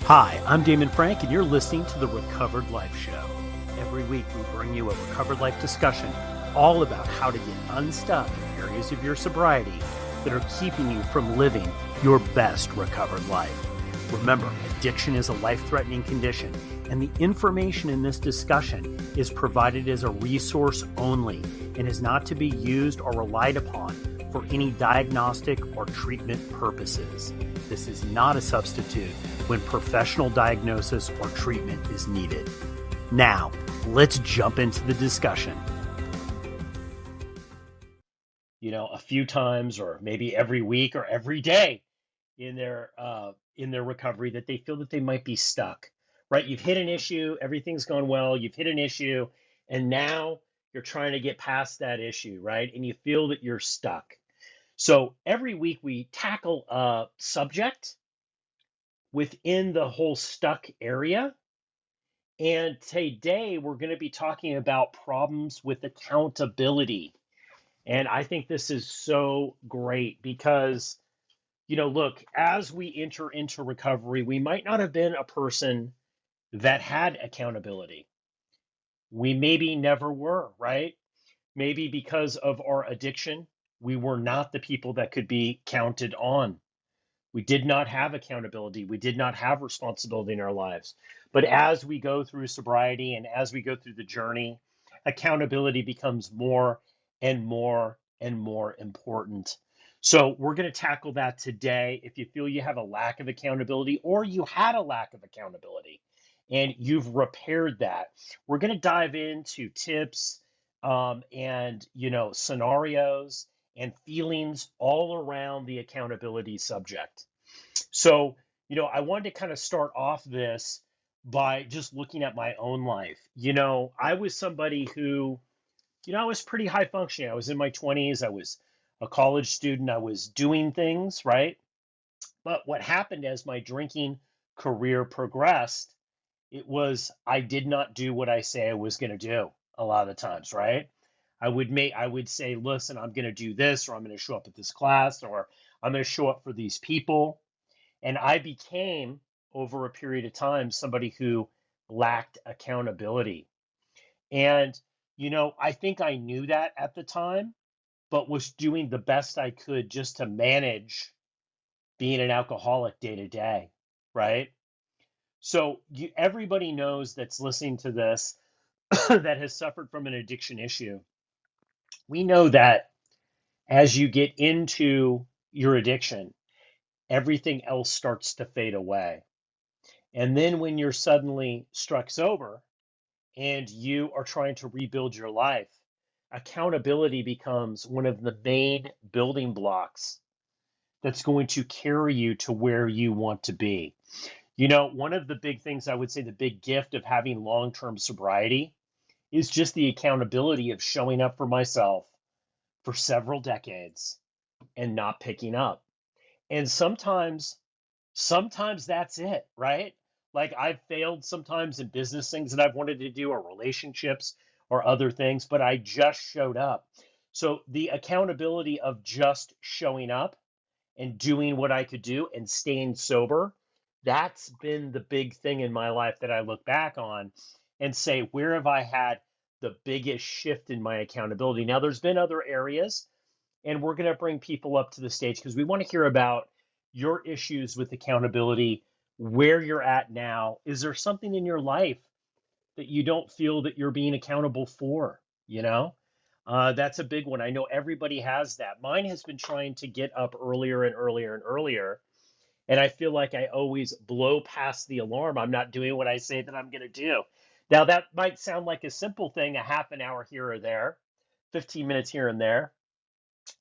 Hi, I'm Damon Frank, and you're listening to the Recovered Life Show. Every week, we bring you a Recovered Life discussion all about how to get unstuck in areas of your sobriety that are keeping you from living your best recovered life. Remember, addiction is a life-threatening condition, and the information in this discussion is provided as a resource only and is not to be used or relied upon for any diagnostic or treatment purposes. This is not a substitute when professional diagnosis or treatment is needed. Now, let's jump into the discussion. A few times or maybe every week or every day in their recovery that they feel that they might be stuck, right? You've hit an issue, everything's gone well, you've hit an issue, and now you're trying to get past that issue, right? And you feel that you're stuck. So every week we tackle a subject within the whole stuck area. And today we're going to be talking about problems with accountability. And I think this is so great because, look, as we enter into recovery, we might not have been a person that had accountability. We maybe never were, right? Maybe because of our addiction, we were not the people that could be counted on. We did not have accountability. We did not have responsibility in our lives. But as we go through sobriety and as we go through the journey, accountability becomes more and more and more important. So we're going to tackle that today. If you feel you have a lack of accountability or you had a lack of accountability and you've repaired that, we're going to dive into tips and scenarios and feelings all around the accountability subject. So, I wanted to kind of start off this by just looking at my own life. I was somebody who, I was pretty high functioning. I was in my 20s. I was a college student. I was doing things, right? But what happened as my drinking career progressed, I did not do what I say I was going to do a lot of the times, right? I would say, listen, I'm going to do this, or I'm going to show up at this class, or I'm going to show up for these people. And I became, over a period of time, somebody who lacked accountability. And, I think I knew that at the time, but was doing the best I could just to manage being an alcoholic day to day, right? So everybody knows that's listening to this that has suffered from an addiction issue. We know that as you get into your addiction, everything else starts to fade away. And then when you're suddenly struck sober and you are trying to rebuild your life, accountability becomes one of the main building blocks that's going to carry you to where you want to be. One of the big things, I would say the big gift of having long-term sobriety is just the accountability of showing up for myself for several decades and not picking up. And sometimes that's it, right? Like I've failed sometimes in business things that I've wanted to do or relationships or other things, but I just showed up. So the accountability of just showing up and doing what I could do and staying sober, that's been the big thing in my life that I look back on and say, where have I had the biggest shift in my accountability? Now, there's been other areas, and we're going to bring people up to the stage because we want to hear about your issues with accountability, where you're at now. Is there something in your life that you don't feel that you're being accountable for? That's a big one. I know everybody has that. Mine has been trying to get up earlier and earlier and earlier. And I feel like I always blow past the alarm. I'm not doing what I say that I'm going to do. Now, that might sound like a simple thing, a half an hour here or there, 15 minutes here and there.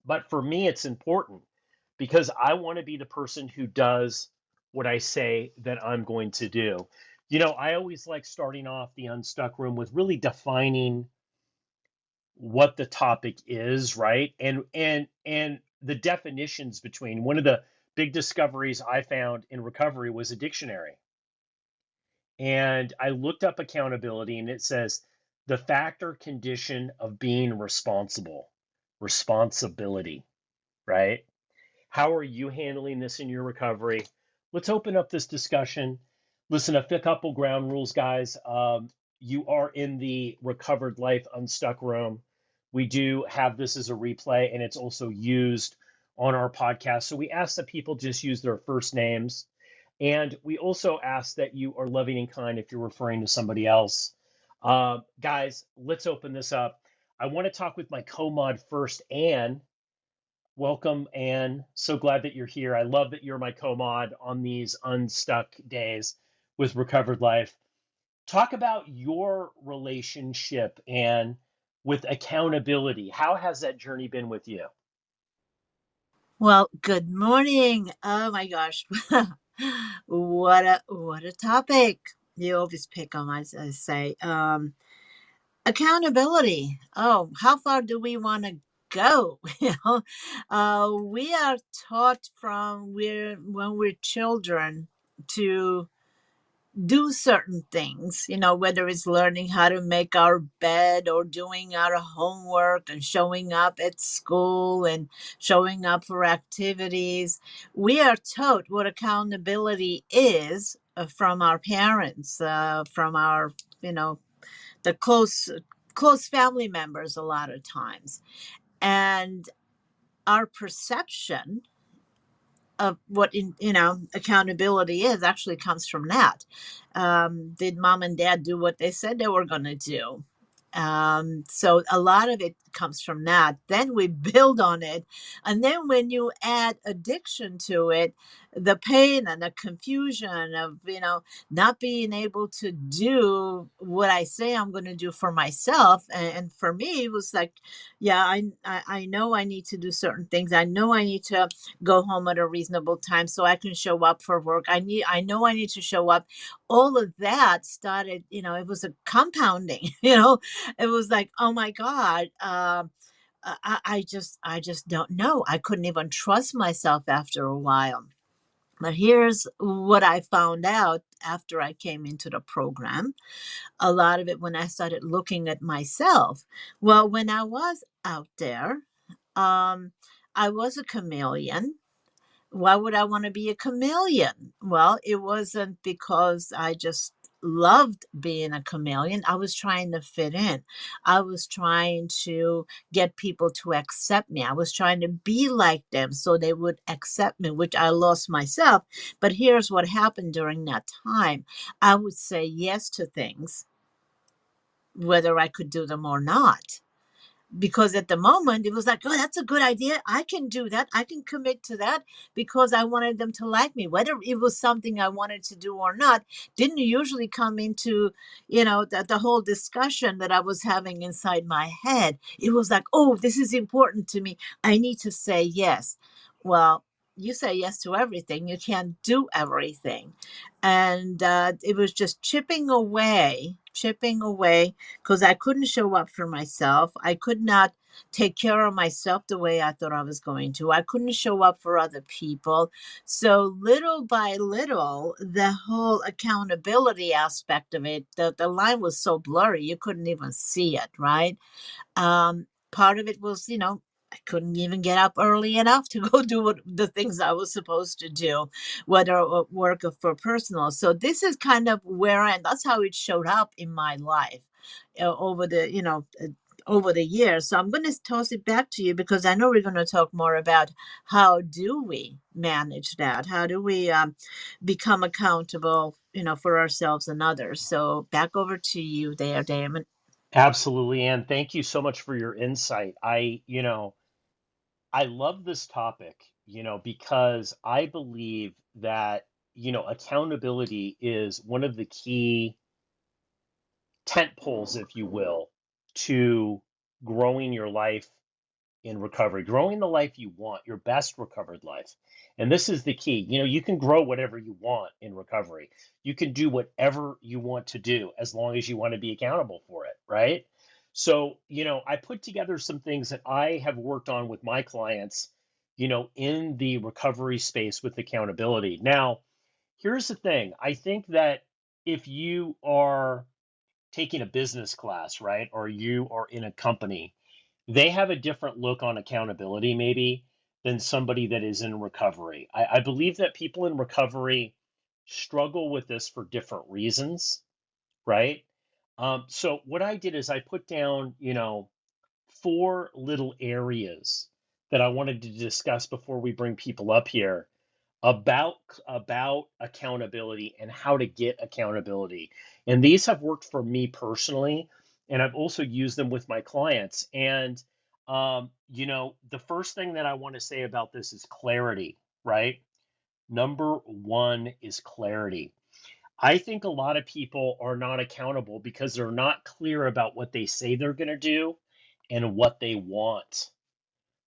But for me, it's important because I want to be the person who does what I say that I'm going to do. I always like starting off the Unstuck Room with really defining what the topic is, right? And the definitions between. One of the big discoveries I found in recovery was a dictionary. And I looked up accountability and it says the fact or condition of being responsible, responsibility, right? How are you handling this in your recovery? Let's open up this discussion. Listen, a couple ground rules, guys. You are in the Recovered Life Unstuck room. We do have this as a replay, and it's also used on our podcast. So we ask that people just use their first names. And we also ask that you are loving and kind if you're referring to somebody else. Guys, let's open this up. I want to talk with my co-mod first, Anne. Welcome, Anne. So glad that you're here. I love that you're my co-mod on these unstuck days with Recovered Life. Talk about your relationship and with accountability. How has that journey been with you? Well, good morning. Oh my gosh. What a topic. You always pick on, as I say. Accountability. Oh, how far do we want to go? We are taught from when we're children to do certain things, whether it's learning how to make our bed or doing our homework and showing up at school and showing up for activities. We are taught what accountability is from our parents, from our, you know, the close family members a lot of times. And our perception of what accountability is actually comes from that. Did mom and dad do what they said they were going to do? So a lot of it comes from that. Then we build on it. And then when you add addiction to it, the pain and the confusion of, not being able to do what I say I'm going to do for myself. And for me, it was like, yeah, I know I need to do certain things. I know I need to go home at a reasonable time so I can show up for work. I know I need to show up. All of that started, it was a compounding, it was like, oh my God, I just don't know. I couldn't even trust myself after a while. But here's what I found out after I came into the program. A lot of it when I started looking at myself. Well, when I was out there, um, I was a chameleon. Why would I want to be a chameleon? Well, it wasn't because I just loved being a chameleon. I was trying to fit in. I was trying to get people to accept me. I was trying to be like them so they would accept me, which I lost myself. But here's what happened during that time. I would say yes to things, whether I could do them or not, because at the moment it was like, oh, that's a good idea, I can do that, I can commit to that, because I wanted them to like me. Whether it was something I wanted to do or not didn't usually come into, the whole discussion that I was having inside my head. It was like, oh, this is important to me, I need to say yes. Well, you say yes to everything, you can't do everything. And it was just chipping away, because I couldn't show up for myself. I could not take care of myself the way I thought I was going to. I couldn't show up for other people. So little by little, the whole accountability aspect of it, the line was so blurry, you couldn't even see it, right? Part of it was, I couldn't even get up early enough to go do the things I was supposed to do, whether work or for personal. So this is kind of that's how it showed up in my life over the years. So I'm going to toss it back to you, because I know we're going to talk more about how do we manage that? How do we become accountable, for ourselves and others? So back over to you there, Damon. Absolutely, Anne. Thank you so much for your insight. I love this topic, because I believe that, accountability is one of the key tent poles, if you will, to growing your life in recovery, growing the life you want, your best recovered life. And this is the key. You can grow whatever you want in recovery. You can do whatever you want to do as long as you want to be accountable for it, right? So, I put together some things that I have worked on with my clients, in the recovery space with accountability. Now, here's the thing. I think that if you are taking a business class, right, or you are in a company, they have a different look on accountability, maybe, than somebody that is in recovery. I believe that people in recovery struggle with this for different reasons, right? So what I did is I put down, four little areas that I wanted to discuss before we bring people up here about about accountability and how to get accountability. And these have worked for me personally, and I've also used them with my clients. And the first thing that I want to say about this is clarity, right? Number one is clarity. I think a lot of people are not accountable because they're not clear about what they say they're going to do and what they want.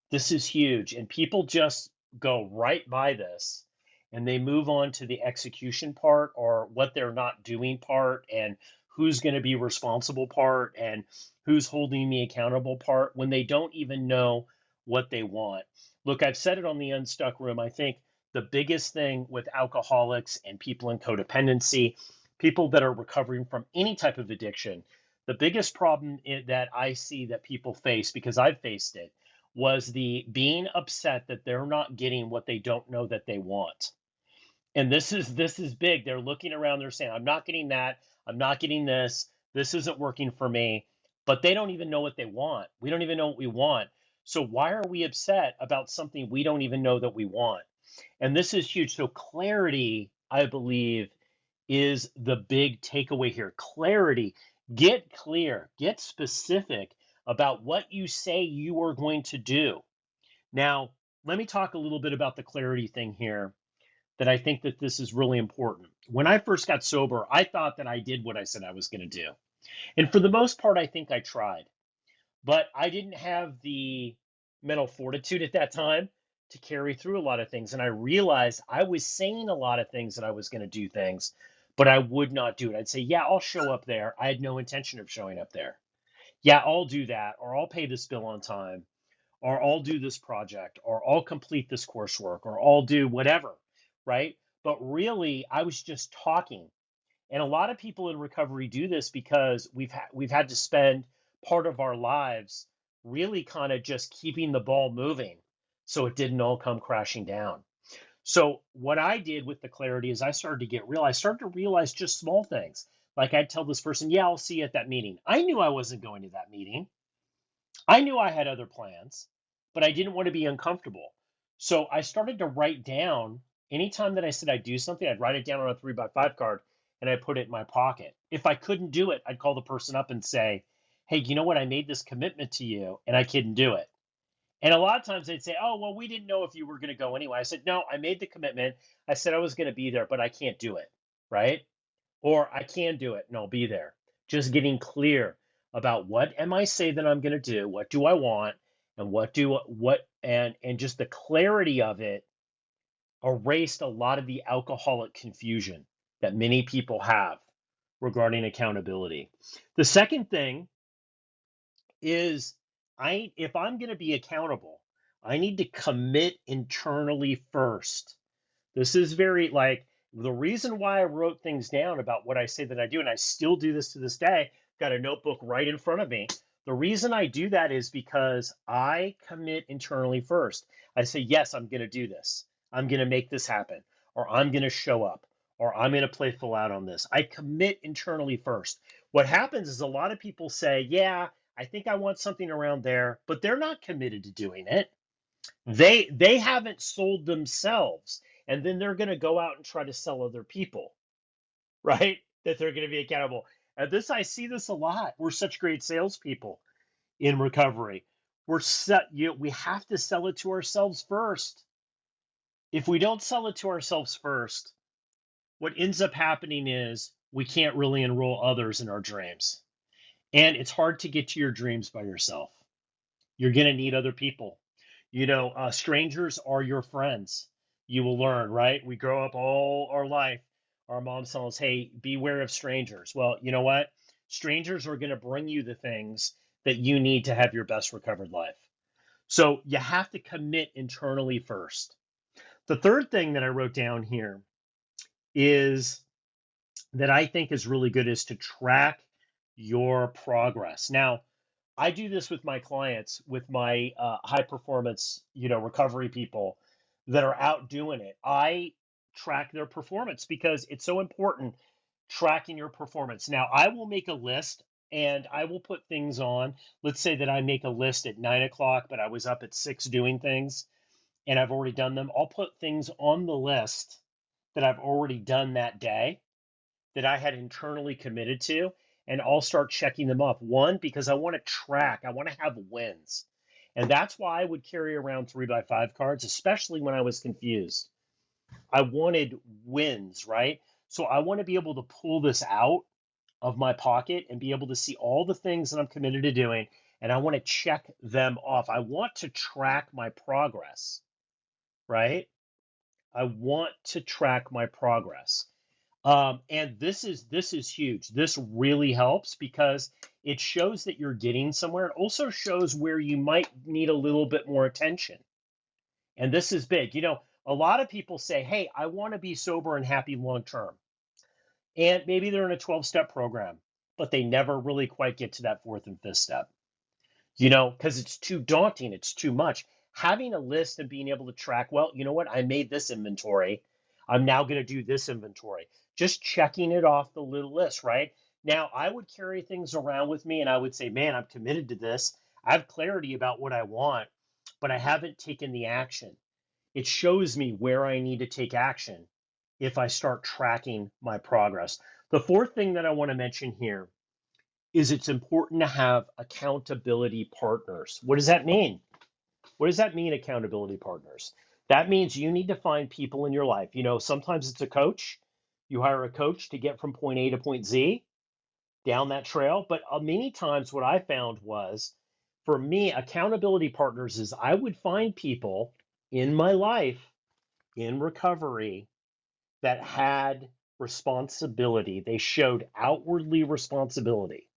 This is huge. And people just go right by this and they move on to the execution part or what they're not doing part and who's going to be responsible part and who's holding me accountable part when they don't even know what they want. Look, I've said it on the Unstuck Room. I think the biggest thing with alcoholics and people in codependency, people that are recovering from any type of addiction, the biggest problem that I see that people face, because I've faced it, was the being upset that they're not getting what they don't know that they want. And this is big. They're looking around, they're saying, I'm not getting that, I'm not getting this isn't working for me, but they don't even know what they want. We don't even know what we want. So why are we upset about something we don't even know that we want? And this is huge. So clarity, I believe, is the big takeaway here. Clarity. Get clear, get specific about what you say you are going to do. Now, let me talk a little bit about the clarity thing here, that I think that this is really important. When I first got sober, I thought that I did what I said I was going to do. And for the most part, I think I tried. But I didn't have the mental fortitude at that time to carry through a lot of things. And I realized I was saying a lot of things that I was going to do things, but I would not do it. I'd say, yeah, I'll show up there. I had no intention of showing up there. Yeah, I'll do that, or I'll pay this bill on time, or I'll do this project, or I'll complete this coursework, or I'll do whatever, right? But really, I was just talking. And a lot of people in recovery do this because we've had to spend part of our lives really kind of just keeping the ball moving so it didn't all come crashing down. So what I did with the clarity is I started to get real. I started to realize just small things. Like I'd tell this person, "Yeah, I'll see you at that meeting." I knew I wasn't going to that meeting. I knew I had other plans, but I didn't want to be uncomfortable. So I started to write down anytime that I said I'd do something, I'd write it down on a 3x5 card and I put it in my pocket. If I couldn't do it, I'd call the person up and say, "Hey, you know what? I made this commitment to you and I couldn't do it." And a lot of times they'd say, "Oh, well, we didn't know if you were going to go anyway." I said, "No, I made the commitment. I said I was going to be there, but I can't do it." Right? Or I can do it and I'll be there. Just getting clear about what am I say that I'm going to do, what do I want, and what and just the clarity of it erased a lot of the alcoholic confusion that many people have regarding accountability. The second thing is I if I'm going to be accountable, I need to commit internally first. This is very like the reason why I wrote things down about what I say that I do, and I still do this to this day. Got a notebook right in front of me. The reason I do that is because I commit internally first. I say, yes, I'm going to do this. I'm going to make this happen, or I'm going to show up, or I'm going to play full out on this. I commit internally first. What happens is a lot of people say, yeah, I think I want something around there, but they're not committed to doing it. They haven't sold themselves, and then they're going to go out and try to sell other people, right? That they're going to be accountable. And this I see this a lot. We're such great salespeople in recovery. We have to sell it to ourselves first. If we don't sell it to ourselves first, what ends up happening is we can't really enroll others in our dreams. And it's hard to get to your dreams by yourself. You're going to need other people. Strangers are your friends. You will learn, right? We grow up all our life. Our moms tell us, hey, beware of strangers. Well, you know what? Strangers are going to bring you the things that you need to have your best recovered life. So you have to commit internally first. The third thing that I wrote down here is that I think is really good is to track your progress. Now, I do this with my clients, with my high performance, recovery people that are out doing it. I track their performance because it's so important tracking your performance. Now, I will make a list and I will put things on. Let's say that I make a list at 9 o'clock, but I was up at 6 doing things and I've already done them. I'll put things on the list that I've already done that day that I had internally committed to, and I'll start checking them off. One, because I want to track, I want to have wins. And that's why I would carry around 3x5 cards, especially when I was confused. I wanted wins, right? So I want to be able to pull this out of my pocket and be able to see all the things that I'm committed to doing. And I want to check them off. I want to track my progress, right? I want to track my progress. And this is huge. This really helps because it shows that you're getting somewhere. It also shows where you might need a little bit more attention. And this is big. A lot of people say, "Hey, I want to be sober and happy long term." And maybe they're in a 12-step program, but they never really quite get to that fourth and fifth step. Because it's too daunting, it's too much. Having a list and being able to track, well, you know what? I made this inventory. I'm now going to do this inventory. Just checking it off the little list, right? Now, I would carry things around with me and I would say, man, I'm committed to this. I have clarity about what I want, but I haven't taken the action. It shows me where I need to take action if I start tracking my progress. The fourth thing that I want to mention here is it's important to have accountability partners. What does that mean? What does that mean, accountability partners? That means you need to find people in your life. Sometimes it's a coach. You hire a coach to get from point A to point Z down that trail. But many times, what I found was for me, accountability partners is I would find people in my life in recovery that had responsibility. They showed outwardly responsibility.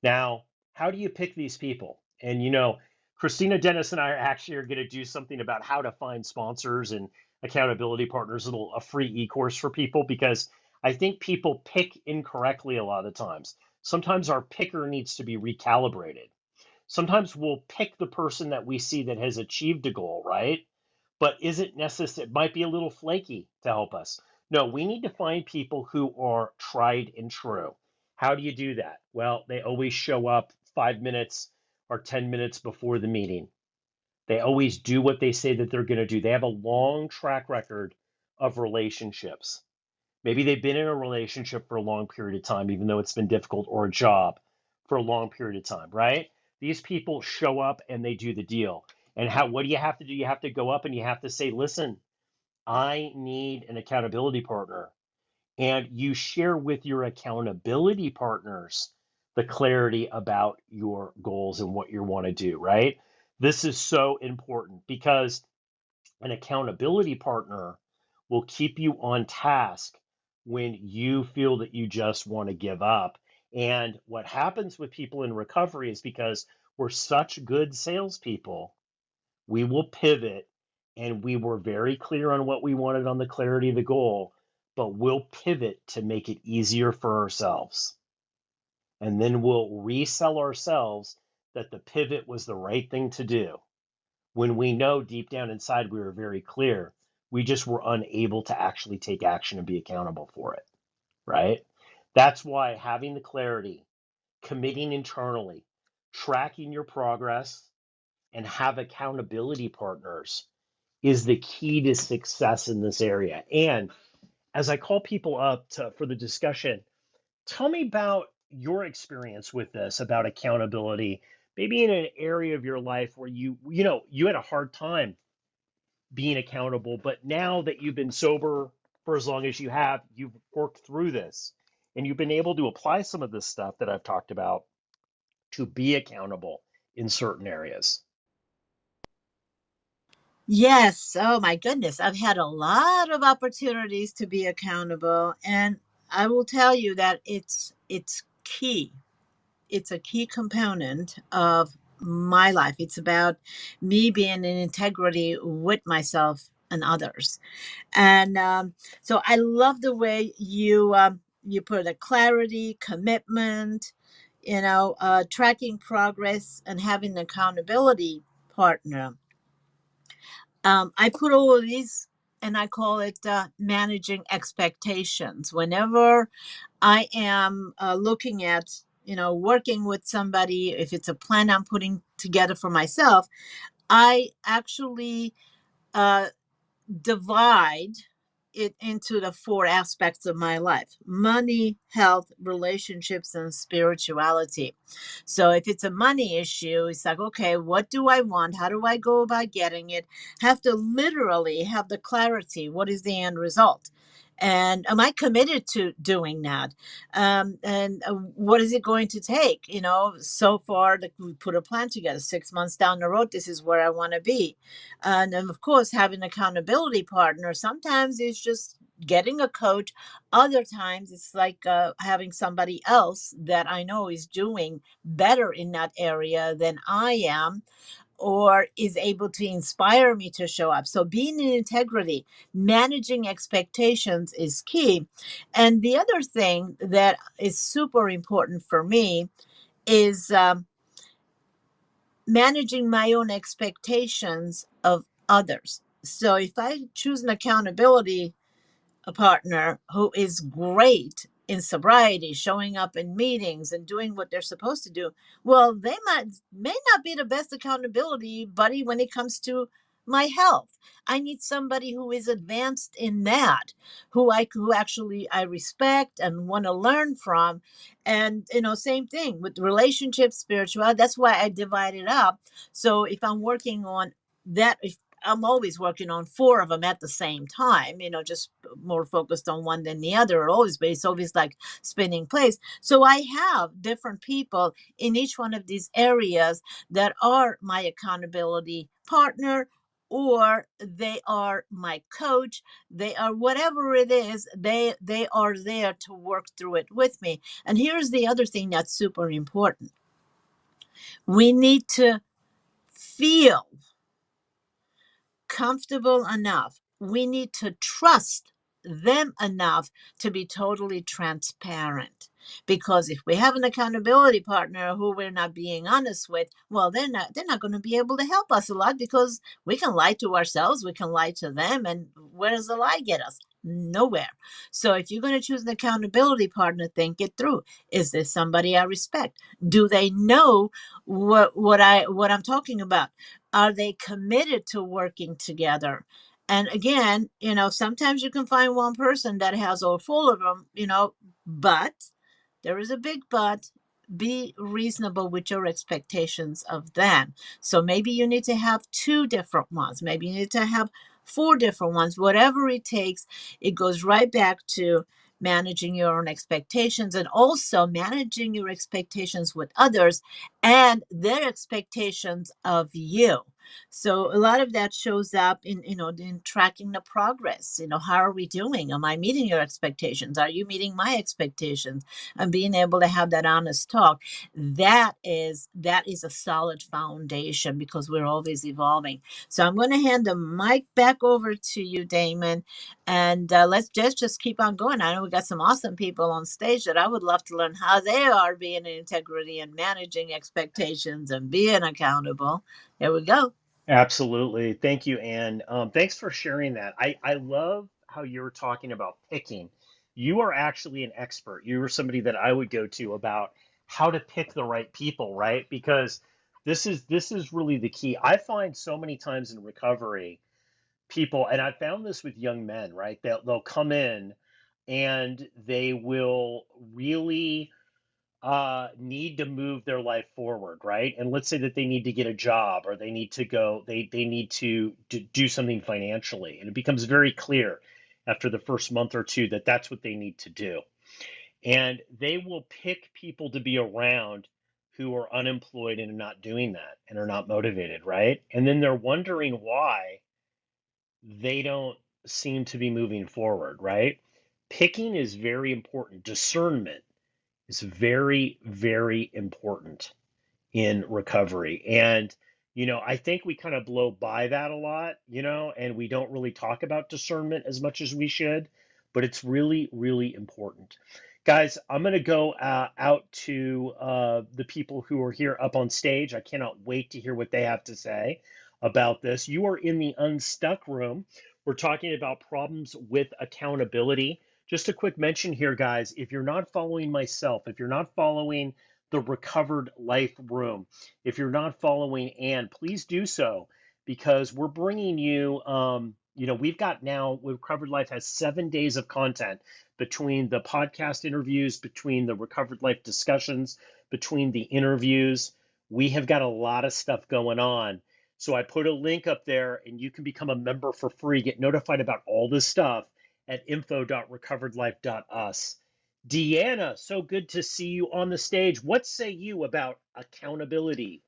Now, how do you pick these people? And Christina Dennis and I actually are going to do something about how to find sponsors and accountability partners, a free e-course for people because I think people pick incorrectly a lot of times. Sometimes our picker needs to be recalibrated. Sometimes we'll pick the person that we see that has achieved a goal, right? But is it necessary? It might be a little flaky to help us. No, we need to find people who are tried and true. How do you do that? Well, they always show up 5 minutes or 10 minutes before the meeting. They always do what they say that they're going to do. They have a long track record of relationships. Maybe they've been in a relationship for a long period of time, even though it's been difficult, or a job for a long period of time, right? These people show up and they do the deal. And what do you have to do? You have to go up and you have to say, listen, I need an accountability partner. And you share with your accountability partners the clarity about your goals and what you want to do, right? This is so important because an accountability partner will keep you on task when you feel that you just want to give up. And what happens with people in recovery is because we're such good salespeople, we will pivot and we were very clear on what we wanted on the clarity of the goal, but we'll pivot to make it easier for ourselves. And then we'll resell ourselves that the pivot was the right thing to do when we know deep down inside we were very clear. We just were unable to actually take action and be accountable for it, right? That's why having the clarity, committing internally, tracking your progress, and have accountability partners is the key to success in this area. And as I call people up for the discussion, tell me about your experience with this, about accountability, maybe in an area of your life where you had a hard time being accountable, but now that you've been sober for as long as you have, you've worked through this and you've been able to apply some of this stuff that I've talked about to be accountable in certain areas. Yes. Oh my goodness. I've had a lot of opportunities to be accountable, and I will tell you that it's key. It's a key component of my life. It's about me being in integrity with myself and others. And so I love the way you put a clarity, commitment, tracking progress and having an accountability partner. I put all of these. and I call it managing expectations. Whenever I am looking at, working with somebody, if it's a plan I'm putting together for myself, I actually uh, divide it into the four aspects of my life: money, health, relationships, and spirituality. So if it's a money issue, it's like, okay, what do I want? How do I go about getting it? Have to literally have the clarity. What is the end result? And am I committed to doing that? And what is it going to take? So far that we put a plan together, 6 months down the road, this is where I want to be. And then, of course, having an accountability partner. Sometimes it's just getting a coach. Other times it's like having somebody else that I know is doing better in that area than I am, or is able to inspire me to show up. So being in integrity, managing expectations is key. And the other thing that is super important for me is managing my own expectations of others. So if I choose an accountability a partner who is great in sobriety, showing up in meetings and doing what they're supposed to do, well, they may not be the best accountability buddy when it comes to my health. I need somebody who is advanced in that, who actually I respect and want to learn from. And same thing with relationships, spirituality. That's why I divide it up. So if I'm working on that, if I'm always working on four of them at the same time, just more focused on one than the other, always, but it's always like spinning plates. So I have different people in each one of these areas that are my accountability partner, or they are my coach. They are whatever it is, they are there to work through it with me. And here's the other thing that's super important: we need to feel comfortable enough. We need to trust them enough to be totally transparent. Because if we have an accountability partner who we're not being honest with, well, they're not going to be able to help us a lot, because we can lie to ourselves, we can lie to them, and where does the lie get us? Nowhere. So if you're going to choose an accountability partner, think it through. Is this somebody I respect? Do they know what I'm talking about? Are they committed to working together? And again, sometimes you can find one person that has all full of them, but there is a big but. Be reasonable with your expectations of them. So maybe you need to have two different ones. Maybe you need to have four different ones. Whatever it takes, it goes right back to managing your own expectations, and also managing your expectations with others and their expectations of you. So a lot of that shows up in tracking the progress. How are we doing? Am I meeting your expectations? Are you meeting my expectations? And being able to have that honest talk, that is a solid foundation, because we're always evolving. So I'm going to hand the mic back over to you, Damon, and let's just keep on going. I know we got some awesome people on stage that I would love to learn how they are being in integrity and managing expectations and being accountable. There we go. Absolutely. Thank you, Anne. Thanks for sharing that. I love how you're talking about picking. You are actually an expert. You are somebody that I would go to about how to pick the right people, right? Because this is really the key. I find so many times in recovery, people, and I found this with young men, right? They'll come in and they will really need to move their life forward, right? And let's say that they need to get a job, or they need to go, they need to do something financially, and it becomes very clear after the first month or two that that's what they need to do. And they will pick people to be around who are unemployed and are not doing that and are not motivated, right? And then they're wondering why they don't seem to be moving forward, right? Picking is very important. Discernment is very, very important in recovery. And, I think we kind of blow by that a lot, and we don't really talk about discernment as much as we should, but it's really, really important. Guys, I'm going to go out to the people who are here up on stage. I cannot wait to hear what they have to say about this. You are in the Unstuck room. We're talking about problems with accountability. Just a quick mention here, guys. If you're not following myself, if you're not following the Recovered Life Room, if you're not following Ann, please do so because we're bringing you, we've got now, Recovered Life has 7 days of content between the podcast interviews, between the Recovered Life discussions, between the interviews. We have got a lot of stuff going on. So I put a link up there and you can become a member for free, get notified about all this stuff at info.recoveredlife.us. Deanna, so good to see you on the stage. What say you about accountability?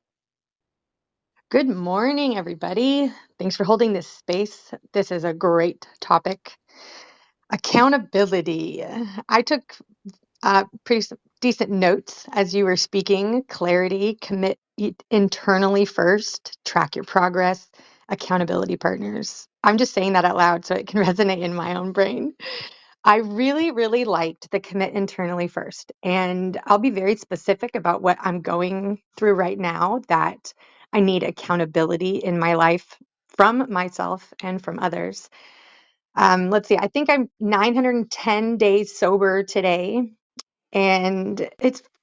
Good morning, everybody. Thanks for holding this space. This is a great topic. Accountability. I took decent notes as you were speaking. Clarity, internally first, track your progress, accountability partners. I'm just saying that out loud so it can resonate in my own brain. I really, really liked the commit internally first. And I'll be very specific about what I'm going through right now that I need accountability in my life from myself and from others. Let's see, I think I'm 910 days sober today. And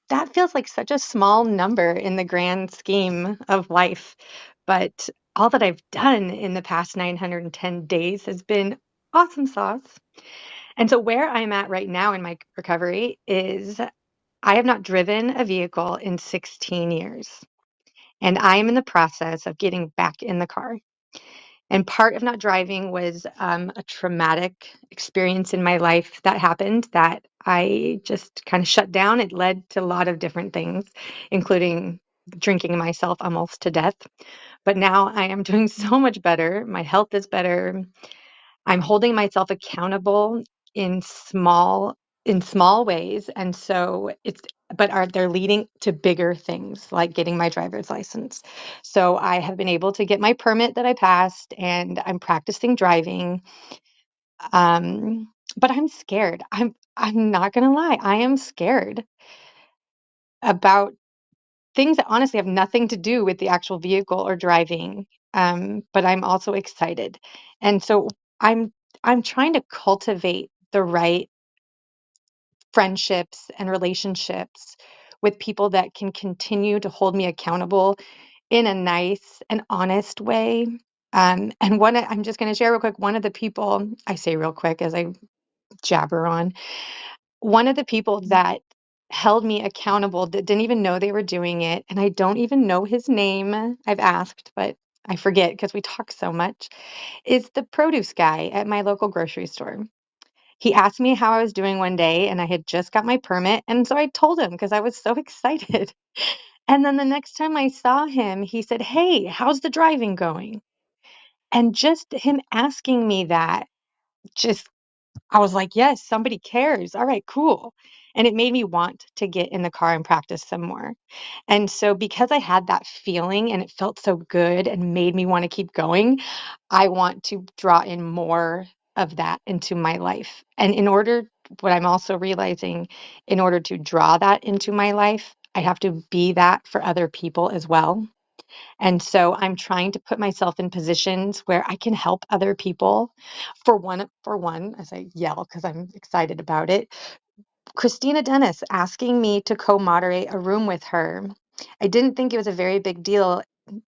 that feels like such a small number in the grand scheme of life. But all that I've done in the past 910 days has been awesome sauce. And so, where I'm at right now in my recovery is I have not driven a vehicle in 16 years, and I am in the process of getting back in the car. And part of not driving was a traumatic experience in my life that happened that I just kind of shut down. It led to a lot of different things, including drinking myself almost to death. But now I am doing so much better. My health is better. I'm holding myself accountable in small ways, and so they're leading to bigger things like getting my driver's license. So I have been able to get my permit that I passed, and I'm practicing driving. Um, but I'm scared. I'm not gonna lie. I am scared about things that honestly have nothing to do with the actual vehicle or driving. But I'm also excited. And so I'm I'm trying to cultivate the right friendships and relationships with people that can continue to hold me accountable in a nice and honest way. I'm just going to share real quick. One of the people I say real quick as I jabber on, one of the people that held me accountable that didn't even know they were doing it, and I don't even know his name. I've asked, but I forget because we talk so much, is the produce guy at my local grocery store. He asked me how I was doing one day, and I had just got my permit, and so I told him because I was so excited. And then the next time I saw him, he said, "Hey, how's the driving going?" And just him asking me that just I was like, yes, somebody cares. All right, cool. And it made me want to get in the car and practice some more. And so, because I had that feeling and it felt so good and made me want to keep going, I want to draw in more of that into my life. And what I'm also realizing, in order to draw that into my life, I have to be that for other people as well. And so I'm trying to put myself in positions where I can help other people. For one, as I yell because I'm excited about it, Christina Dennis asking me to co-moderate a room with her. I didn't think it was a very big deal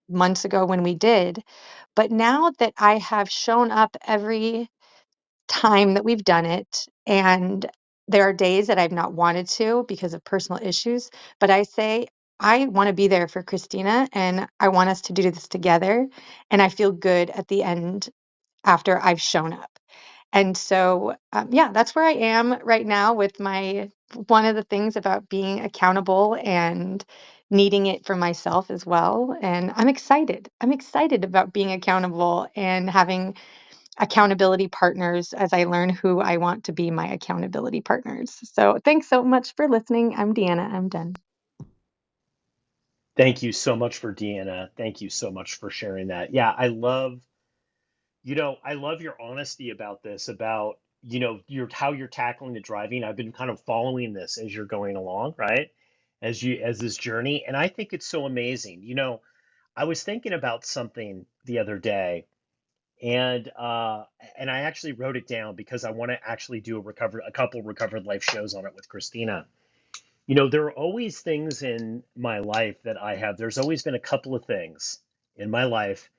months ago when we did, but now that I have shown up every time that we've done it, and there are days that I've not wanted to because of personal issues, but I say, I want to be there for Christina and I want us to do this together. And I feel good at the end after I've shown up. And so, yeah, that's where I am right now with my one of the things about being accountable and needing it for myself as well. And I'm excited. I'm excited about being accountable and having accountability partners as I learn who I want to be my accountability partners. So thanks so much for listening. I'm Deanna. I'm done. Thank you so much for Deanna. Thank you so much for sharing that. Yeah, I love your honesty about this, about, your how you're tackling the driving. I've been kind of following this as you're going along, right? As this journey, and I think it's so amazing. I was thinking about something the other day. And I actually wrote it down because I want to actually do a couple recovered life shows on it with Christina. You know, there are always things in my life that I have. There's always been a couple of things in my life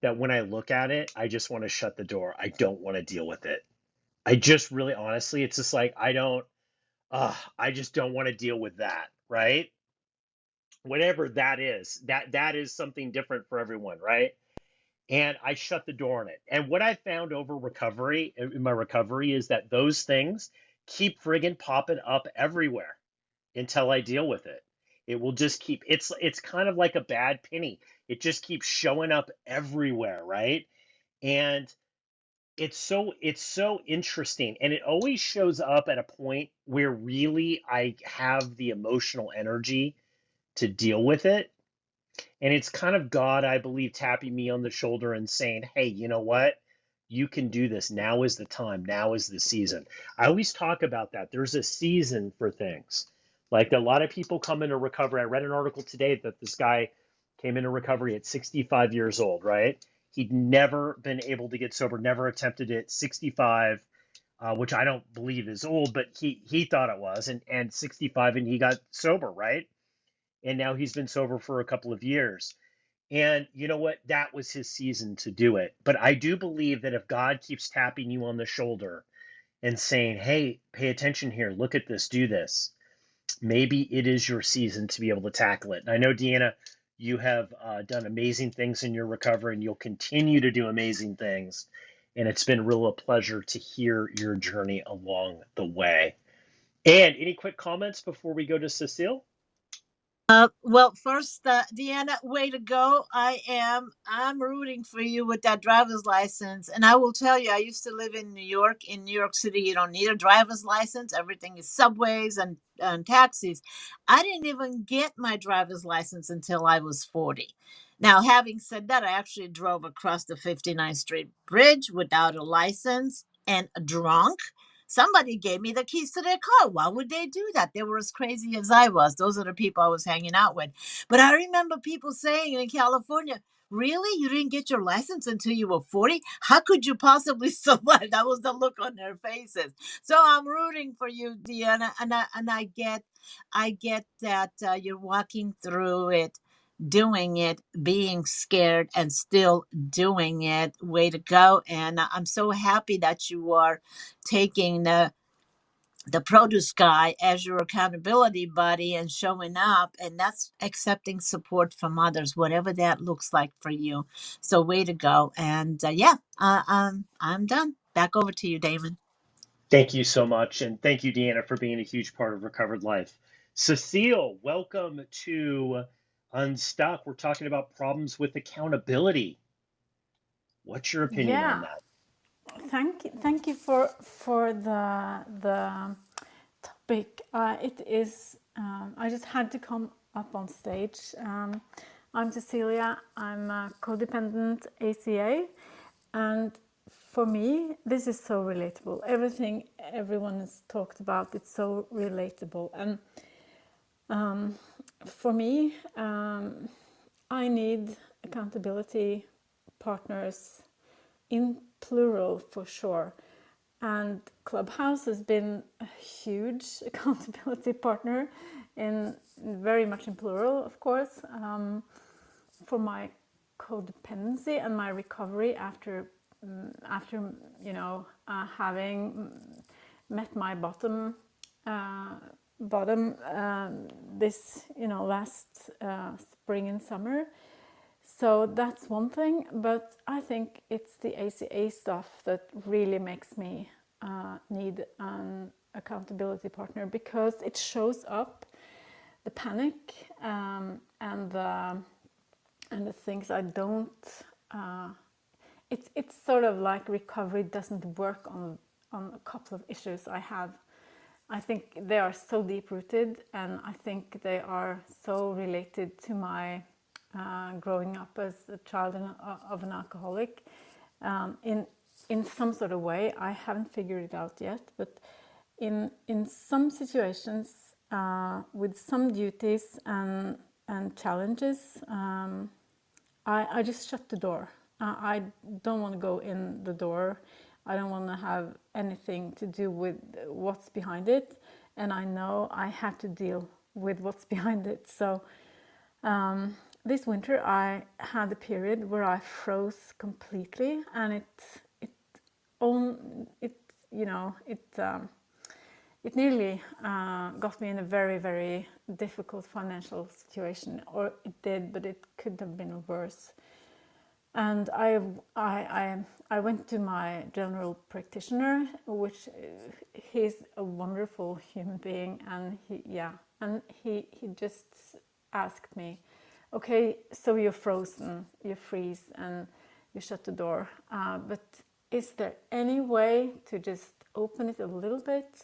that when I look at it, I just want to shut the door. I don't want to deal with it. I just really honestly, it's just like I just don't want to deal with that, right? Whatever that is, that is something different for everyone, right? And I shut the door on it. And what I found over recovery, in my recovery, is that those things keep friggin' popping up everywhere until I deal with it. It will just keep, it's kind of like a bad penny. It just keeps showing up everywhere, right? And it's so interesting. And it always shows up at a point where really I have the emotional energy to deal with it. And it's kind of God, I believe, tapping me on the shoulder and saying, hey, you know what? You can do this. Now is the time. Now is the season. I always talk about that. There's a season for things. Like a lot of people come into recovery. I read an article today that this guy came into recovery at 65 years old, right? He'd never been able to get sober, never attempted it. 65, which I don't believe is old, but he thought it was, and 65, and he got sober, right? And now he's been sober for a couple of years. And you know what? That was his season to do it. But I do believe that if God keeps tapping you on the shoulder and saying, hey, pay attention here, look at this, do this, maybe it is your season to be able to tackle it. And I know, Deanna, you have done amazing things in your recovery and you'll continue to do amazing things. And it's been real a pleasure to hear your journey along the way. And any quick comments before we go to Cecile? Well, first, Deanna, way to go. I'm rooting for you with that driver's license. And I will tell you, I used to live in New York. In New York City, you don't need a driver's license. Everything is subways and taxis. I didn't even get my driver's license until I was 40. Now, having said that, I actually drove across the 59th Street Bridge without a license and drunk. Somebody gave me the keys to their car. Why would they do that? They were as crazy as I was. Those are the people I was hanging out with. But I remember people saying in California, really? You didn't get your license until you were 40? How could you possibly survive? That was the look on their faces. So I'm rooting for you, Deanna. And I get that you're walking through it, doing it, being scared, and still doing it. Way to go. And I'm so happy that you are taking the produce guy as your accountability buddy and showing up, and that's accepting support from others, whatever that looks like for you. So way to go. And I'm done. Back over to you, David. Thank you so much. And thank you, Deanna, for being a huge part of Recovered Life. Cecile, welcome to Unstuck. We're talking about problems with accountability. What's your opinion on Yeah, that? thank you for the topic. It is. I just had to come up on stage. I'm Cecilia. I'm a codependent ACA, and for me, this is so relatable. Everything everyone has talked about, it's so relatable. And for me, I need accountability partners in plural for sure. And Clubhouse has been a huge accountability partner, in very much in plural, of course, for my codependency and my recovery after having met my uh, bottom this last spring and summer. So that's one thing, but I think it's the ACA stuff that really makes me need an accountability partner, because it shows up the panic, and the things I don't. Uh, it's sort of like recovery doesn't work on a couple of issues I have. I think they are so deep rooted, and I think they are so related to my growing up as a child of an alcoholic. In some sort of way, I haven't figured it out yet, but in some situations, with some duties and challenges, I just shut the door. I don't want to go in the door. I don't want to have anything to do with what's behind it. And I know I have to deal with what's behind it. So this winter I had a period where I froze completely, and it on it you know it nearly got me in a very, very difficult financial situation, or it did, but it could have been worse. And I went to my general practitioner, which he's a wonderful human being, and he just asked me, okay, so you're frozen, you freeze, and you shut the door, but is there any way to just open it a little bit?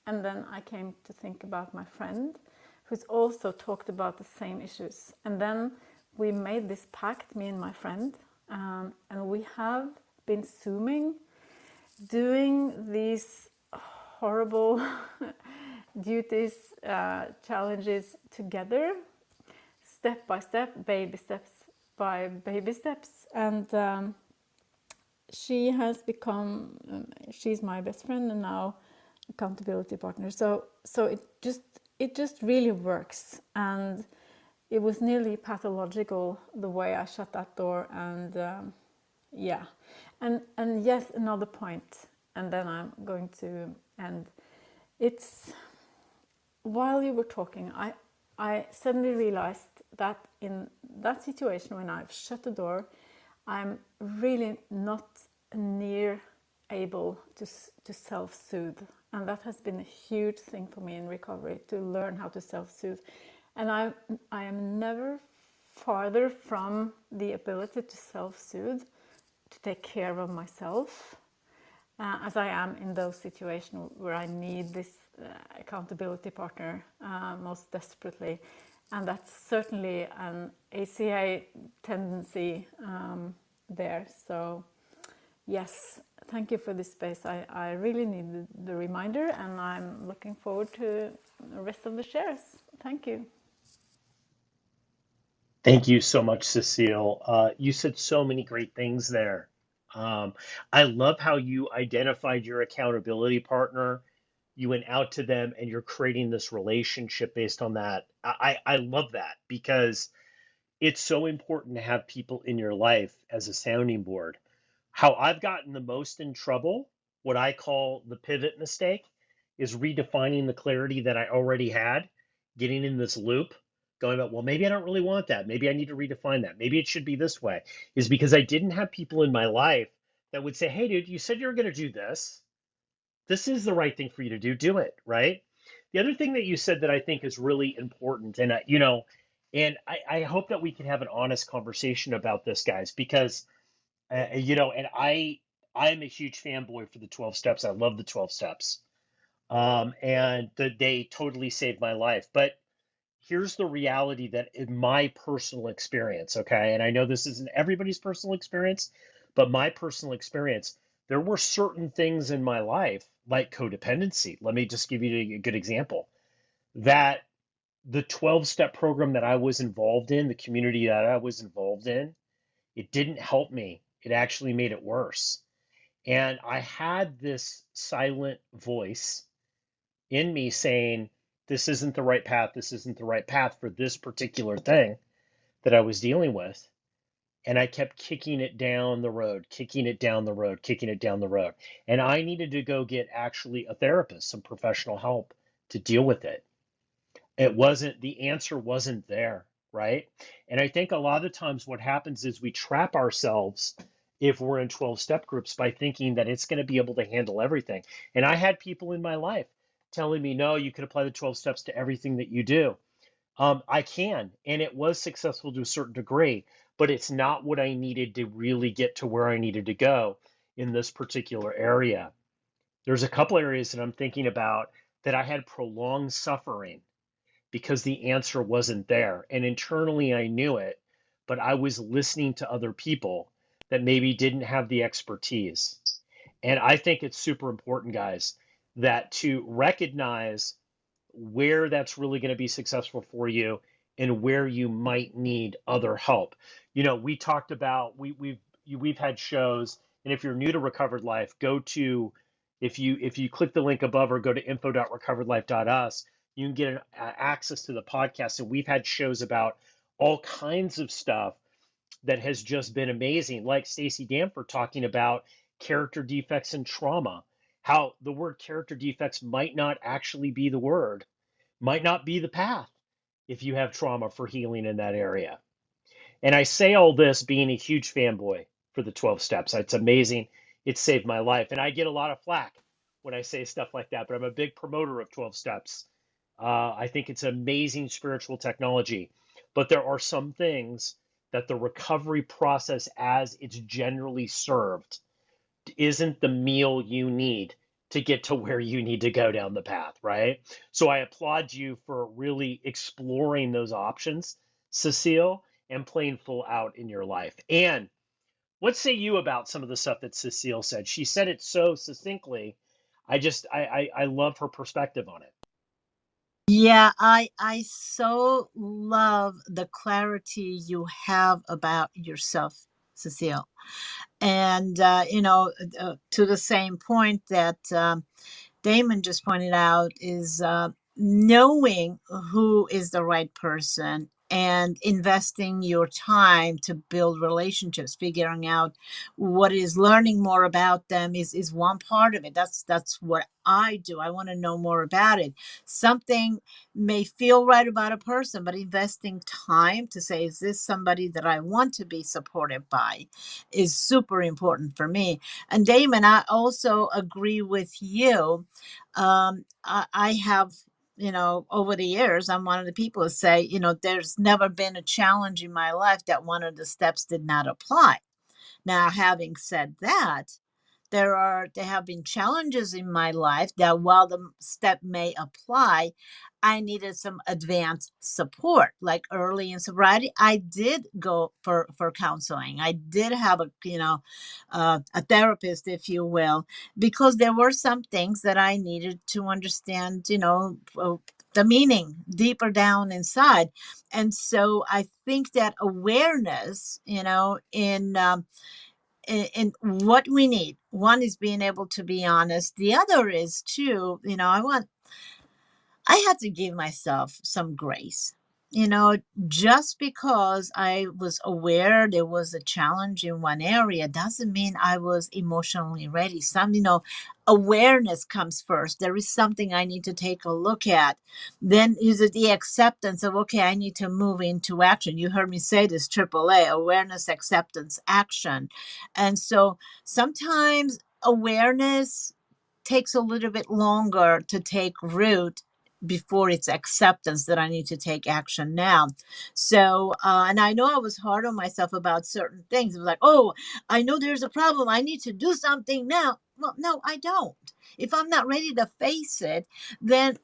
And then I came to think about my friend who's also talked about the same issues. And then we made this pact, me and my friend, and we have been Zooming, doing these horrible duties, challenges together, step by step, baby steps by baby steps. And she has become, she's my best friend and now accountability partner. So it just really works, and it was nearly pathological the way I shut that door. And yeah, and yes, another point, and then I'm going to end. It's while you were talking, I suddenly realized that in that situation when I've shut the door, I'm really not near able to self-soothe. And that has been a huge thing for me in recovery, to learn how to self-soothe. And I am never farther from the ability to self-soothe, to take care of myself, as I am in those situations where I need this accountability partner most desperately. And that's certainly an ACA tendency there. So, yes, thank you for this space. I really need the reminder, and I'm looking forward to the rest of the shares. Thank you. Thank you so much, Cecile. You said so many great things there. Um, I love how you identified your accountability partner. You went out to them and you're creating this relationship based on that. I love that because it's so important to have people in your life as a sounding board. How I've gotten the most in trouble, what I call the pivot mistake, is redefining the clarity that I already had, getting in this loop, going about, well, maybe I don't really want that. Maybe I need to redefine that. Maybe it should be this way, is because I didn't have people in my life that would say, hey, dude, you said you were going to do this. This is the right thing for you to do. Do it, right? The other thing that you said that I think is really important, and I hope that we can have an honest conversation about this, guys, because and I'm a huge fanboy for the 12 steps. I love the 12 steps. And they totally saved my life. But here's the reality that in my personal experience, okay, and I know this isn't everybody's personal experience, but my personal experience, there were certain things in my life, like codependency. Let me just give you a good example. That the 12-step program that I was involved in, the community that I was involved in, it didn't help me. It actually made it worse. And I had this silent voice in me saying, this isn't the right path. This isn't the right path for this particular thing that I was dealing with. And I kept kicking it down the road, kicking it down the road, kicking it down the road. And I needed to go get actually a therapist, some professional help to deal with it. The answer wasn't there, right? And I think a lot of times what happens is we trap ourselves if we're in 12-step groups by thinking that it's going to be able to handle everything. And I had people in my life telling me, no, you could apply the 12 steps to everything that you do. I can, and it was successful to a certain degree, but it's not what I needed to really get to where I needed to go in this particular area. There's a couple areas that I'm thinking about that I had prolonged suffering because the answer wasn't there. And internally, I knew it, but I was listening to other people that maybe didn't have the expertise. And I think it's super important, guys, that to recognize where that's really going to be successful for you and where you might need other help. We talked about we've we've had shows, and if you're new to Recovered Life, go to, if you click the link above or go to info.recoveredlife.us, you can get access to the podcast. And we've had shows about all kinds of stuff that has just been amazing, like Stacey Danford talking about character defects and trauma, how the word character defects might not actually be the word, might not be the path if you have trauma for healing in that area. And I say all this being a huge fanboy for the 12 steps. It's amazing. It saved my life. And I get a lot of flack when I say stuff like that, but I'm a big promoter of 12 steps. I think it's amazing spiritual technology. But there are some things that the recovery process, as it's generally served, isn't the meal you need to get to where you need to go down the path, right? So I applaud you for really exploring those options, Cecile, and playing full out in your life. And what say you about some of the stuff that Cecile said? She said it so succinctly. I love her perspective on it. Yeah, I so love the clarity you have about yourself, Cecile. And to the same point that Damon just pointed out is knowing who is the right person and investing your time to build relationships, figuring out what is, learning more about them is one part of it. That's what I do. I want to know more about it. Something may feel right about a person, but investing time to say, is this somebody that I want to be supported by, is super important for me. And Damon, I also agree with you. I have, over the years, I'm one of the people who say, there's never been a challenge in my life that one of the steps did not apply. Now, having said that, there have been challenges in my life that while the step may apply, I needed some advanced support. Like early in sobriety, I did go for counseling. I did have a therapist, if you will, because there were some things that I needed to understand, the meaning deeper down inside. And so I think that awareness, in what we need. One is being able to be honest. The other is too, I had to give myself some grace. Just because I was aware there was a challenge in one area doesn't mean I was emotionally ready. Awareness comes first. There is something I need to take a look at. Then is it the acceptance of, okay, I need to move into action. You heard me say this, AAA, awareness, acceptance, action. And so sometimes awareness takes a little bit longer to take root before it's acceptance that I need to take action now. So, and I know I was hard on myself about certain things. It was like, oh, I know there's a problem. I need to do something now. Well, no, I don't. If I'm not ready to face it, then,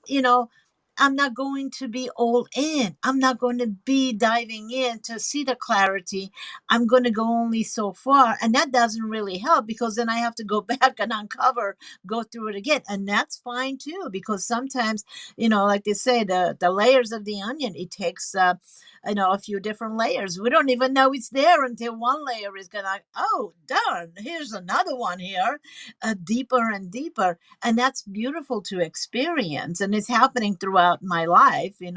I'm not going to be all in. I'm not going to be diving in to see the clarity. I'm going to go only so far. And that doesn't really help because then I have to go back and uncover, go through it again. And that's fine too, because sometimes, like they say, the layers of the onion, it takes, a few different layers. We don't even know it's there until one layer is going to, oh, darn, here's another one here, deeper and deeper. And that's beautiful to experience. And it's happening throughout my life, and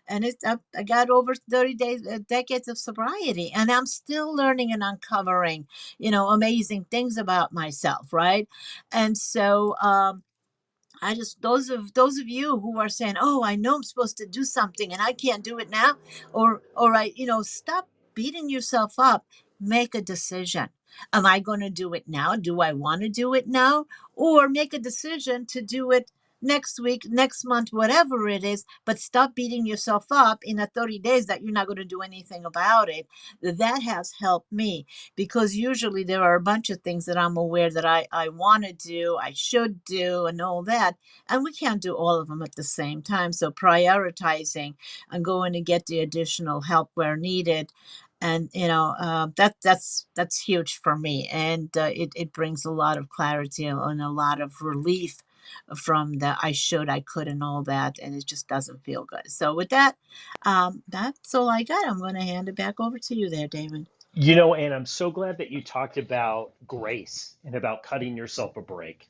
I got over 30 days, decades of sobriety, and I'm still learning and uncovering, amazing things about myself. Right. And so, I just, those of you who are saying, "Oh, I know I'm supposed to do something and I can't do it now," or I, stop beating yourself up. Make a decision. Am I going to do it now? Do I want to do it now? Or make a decision to do it next week, next month, whatever it is, but stop beating yourself up in the 30 days that you're not going to do anything about it. That has helped me because usually there are a bunch of things that I'm aware that I want to do, I should do, and all that. And we can't do all of them at the same time. So prioritizing and going to get the additional help where needed. And that's huge for me, and it brings a lot of clarity and a lot of relief from the I should, I could, and all that, and it just doesn't feel good. So with that, that's all I got. I'm going to hand it back over to you there, David. And I'm so glad that you talked about grace and about cutting yourself a break.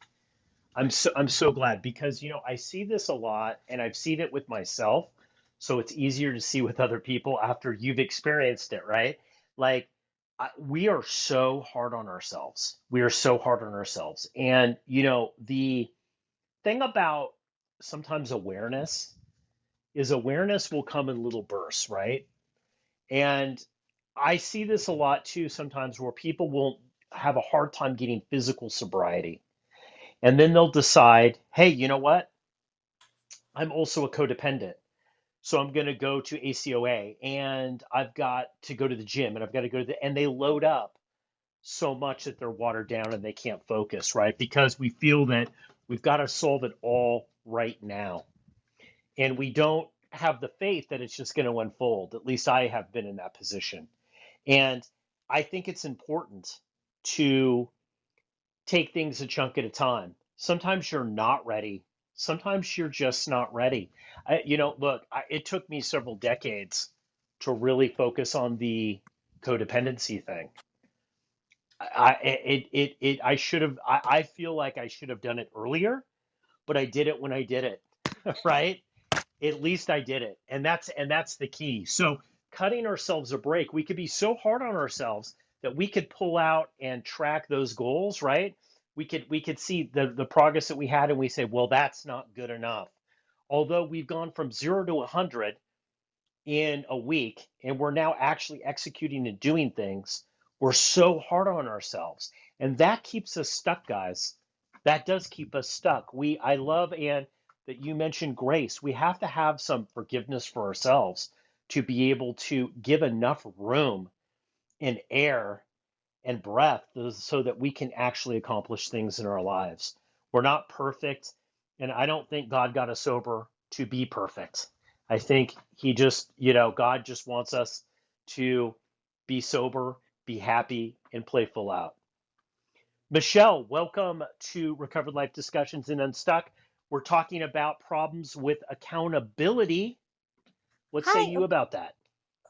I'm so glad because I see this a lot and I've seen it with myself, so it's easier to see with other people after you've experienced it, right? Like we are so hard on ourselves. We are so hard on ourselves. And the thing about sometimes awareness will come in little bursts, right? And I see this a lot too sometimes where people will have a hard time getting physical sobriety. And then they'll decide, hey, you know what? I'm also a codependent. So I'm going to go to ACOA and I've got to go to the gym and I've got to go to and they load up so much that they're watered down and they can't focus, right? Because we feel that we've got to solve it all right now. And we don't have the faith that it's just going to unfold. At least I have been in that position. And I think it's important to take things a chunk at a time. Sometimes you're not ready. Sometimes you're just not ready. Look, it took me several decades to really focus on the codependency thing. I should have. I feel like I should have done it earlier, but I did it when I did it, right? At least I did it. And that's the key. So cutting ourselves a break, we could be so hard on ourselves that we could pull out and track those goals, right? We could see the progress that we had and we say, well, that's not good enough. Although we've gone from 0 to 100 in a week and we're now actually executing and doing things, we're so hard on ourselves. And that keeps us stuck, guys. That does keep us stuck. I love, Anne, that you mentioned grace. We have to have some forgiveness for ourselves to be able to give enough room and air and breath so that we can actually accomplish things in our lives. We're not perfect, and I don't think God got us sober to be perfect. I think God just wants us to be sober, be happy, and play full out. Michelle, welcome to Recovered Life Discussions in Unstuck. We're talking about problems with accountability. What say Hi. you about that?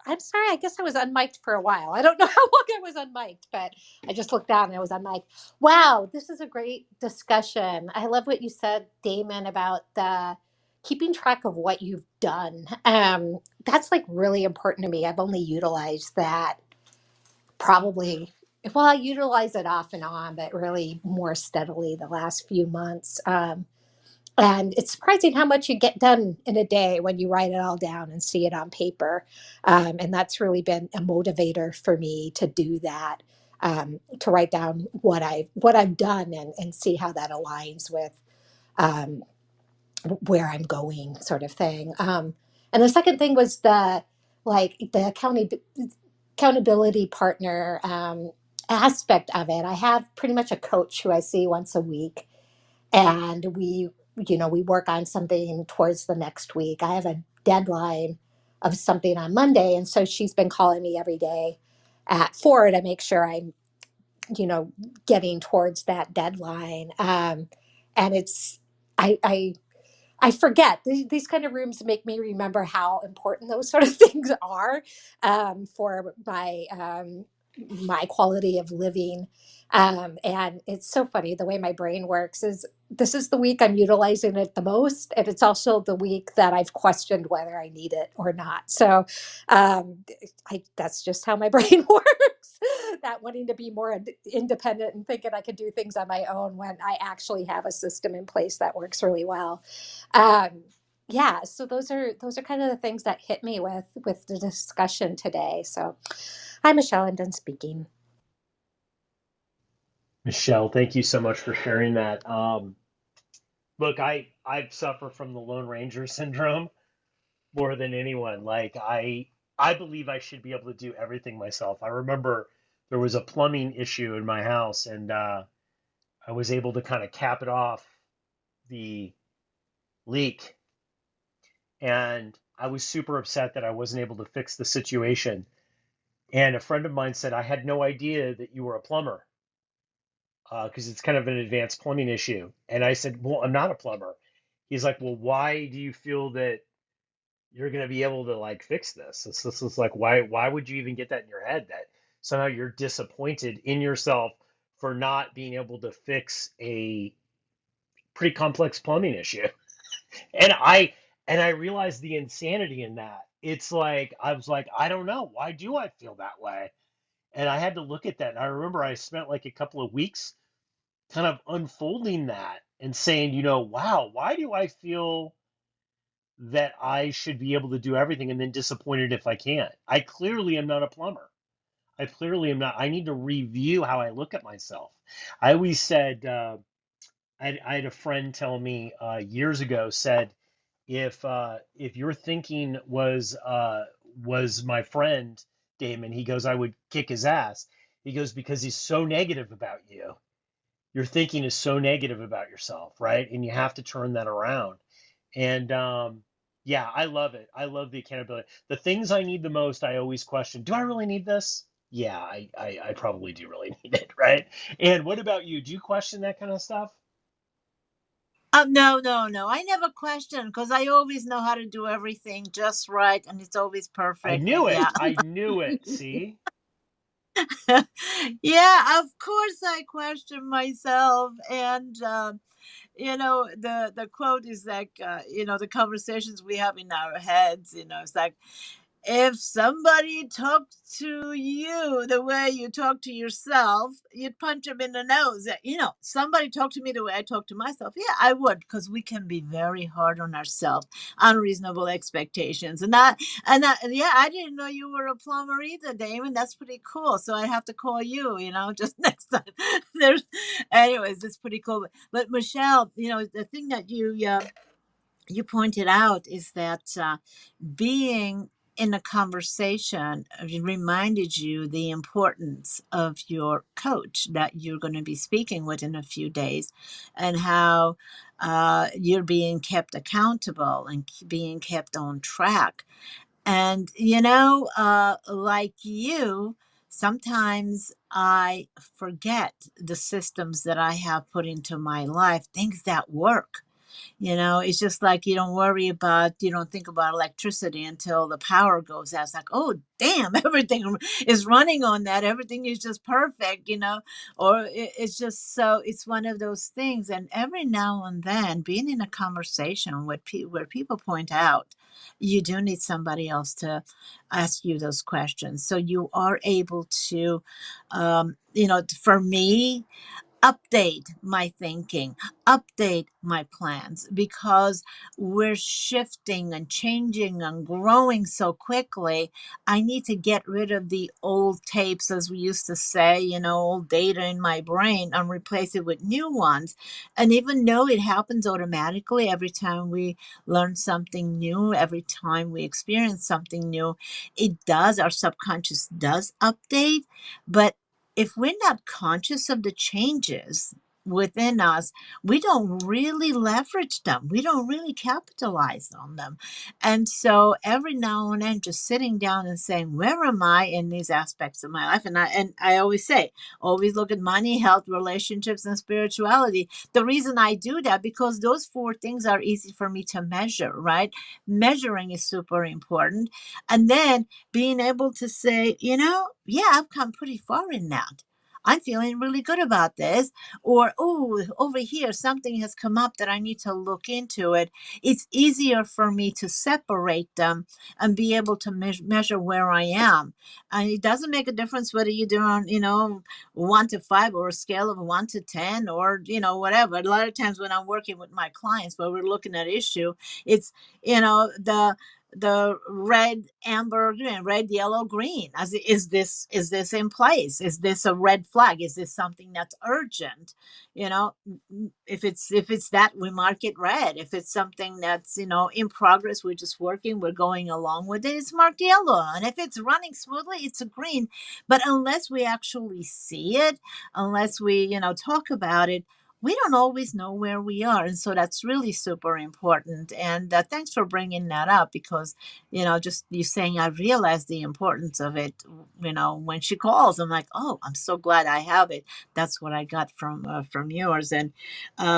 I'm sorry. I guess I was unmiked for a while. I don't know how long I was unmiked, but I just looked down and I was unmiked. Wow, this is a great discussion. I love what you said, Damon, about the keeping track of what you've done. That's like really important to me. I've only utilized that probably, well, I utilize it off and on, but really more steadily the last few months. And it's surprising how much you get done in a day when you write it all down and see it on paper. And that's really been a motivator for me to do that, to write down what I've done and see how that aligns with um, where I'm going, sort of thing. And the second thing was the accountability partner aspect of it. I have pretty much a coach who I see once a week, and we work on something towards the next week. I have a deadline of something on Monday, and so she's been calling me every day at 4 to make sure I'm you know getting towards that deadline. And it's I forget. These kind of rooms make me remember how important those sort of things are, for my quality of living. And it's so funny the way my brain works is this is the week I'm utilizing it the most, and it's also the week that I've questioned whether I need it or not. So um, that's just how my brain works. That wanting to be more independent and thinking I could do things on my own when I actually have a system in place that works really well. um, yeah, so those are kind of the things that hit me with the discussion today. So hi, Michelle, I'm done speaking. Michelle, thank you so much for sharing that. Look, I suffer from the Lone Ranger syndrome more than anyone. Like I believe I should be able to do everything myself. I remember there was a plumbing issue in my house, and I was able to kind of cap it off the leak, and I was super upset that I wasn't able to fix the situation. And a friend of mine said, I had no idea that you were a plumber because it's kind of an advanced plumbing issue. And I said, well, I'm not a plumber. He's like, well, why do you feel that you're going to be able to like fix this? This is like, why would you even get that in your head that somehow you're disappointed in yourself for not being able to fix a pretty complex plumbing issue. And I realized the insanity in that. It's like I was like, I don't know, why do I feel that way? And I had to look at that. And I remember I spent like a couple of weeks kind of unfolding that and saying, wow, why do I feel that I should be able to do everything and then disappointed if I can't? I clearly am not a plumber. I clearly am not. I need to review how I look at myself. I always said, I had a friend tell me years ago, said, if your thinking was my friend Damon, he goes, I would kick his ass. He goes, because he's so negative about you. Your thinking is so negative about yourself, right? And you have to turn that around. And yeah, I love it. I love the accountability. The things I need the most, I always question, do I really need this? Yeah, I probably do really need it, right? And what about you? Do you question that kind of stuff? No, no, no. I never question because I always know how to do everything just right, and it's always I perfect. knew And it. yeah, I knew it. See? yeah. Of course, I question myself, and the quote is like, the conversations we have in our heads. It's like, if somebody talked to you the way you talk to yourself, you'd punch them in the nose. Somebody talked to me the way I talk to myself. Yeah, I would, because we can be very hard on ourselves, unreasonable expectations. Yeah, I didn't know you were a plumber either, Damon. That's pretty cool. So I have to call you, just next time. Anyways, it's pretty cool. But Michelle, the thing that you pointed out is that being in a conversation reminded you the importance of your coach that you're going to be speaking with in a few days, and how you're being kept accountable and being kept on track. And, like you, sometimes I forget the systems that I have put into my life, things that work. It's just like you don't think about electricity until the power goes out. It's like, oh, damn, everything is running on that. Everything is just perfect. Or it's just so, it's one of those things. And every now and then, being in a conversation with where people point out, you do need somebody else to ask you those questions. So you are able to, for me, update my thinking, update my plans, because we're shifting and changing and growing so quickly. I need to get rid of the old tapes, as we used to say, old data in my brain, and replace it with new ones. And even though it happens automatically every time we learn something new, every time we experience something new, our subconscious does update. But if we're not conscious of the changes within us, we don't really leverage them. We don't really capitalize on them. And so every now and then, just sitting down and saying, where am I in these aspects of my life? And I always say, always look at money, health, relationships, and spirituality. The reason I do that, because those four things are easy for me to measure, right? Measuring is super important. And then being able to say, yeah, I've come pretty far in that. I'm feeling really good about this. Or, oh, over here, something has come up that I need to look into it. It's easier for me to separate them and be able to measure where I am. And it doesn't make a difference whether you're doing, 1 to 5 or a scale of 1 to 10 or, whatever. A lot of times when I'm working with my clients, where we're looking at issue, it's, the red, amber, green, red, yellow, green. Is this in place? Is this a red flag? Is this something that's urgent? If it's that, we mark it red. If it's something that's in progress, we're just working, we're going along with it, it's marked yellow. And if it's running smoothly, it's a green. But unless we actually see it, unless we talk about it, we don't always know where we are. And so that's really super important. And thanks for bringing that up, because, just you saying, I realized the importance of it, when she calls. I'm like, oh, I'm so glad I have it. That's what I got from yours. And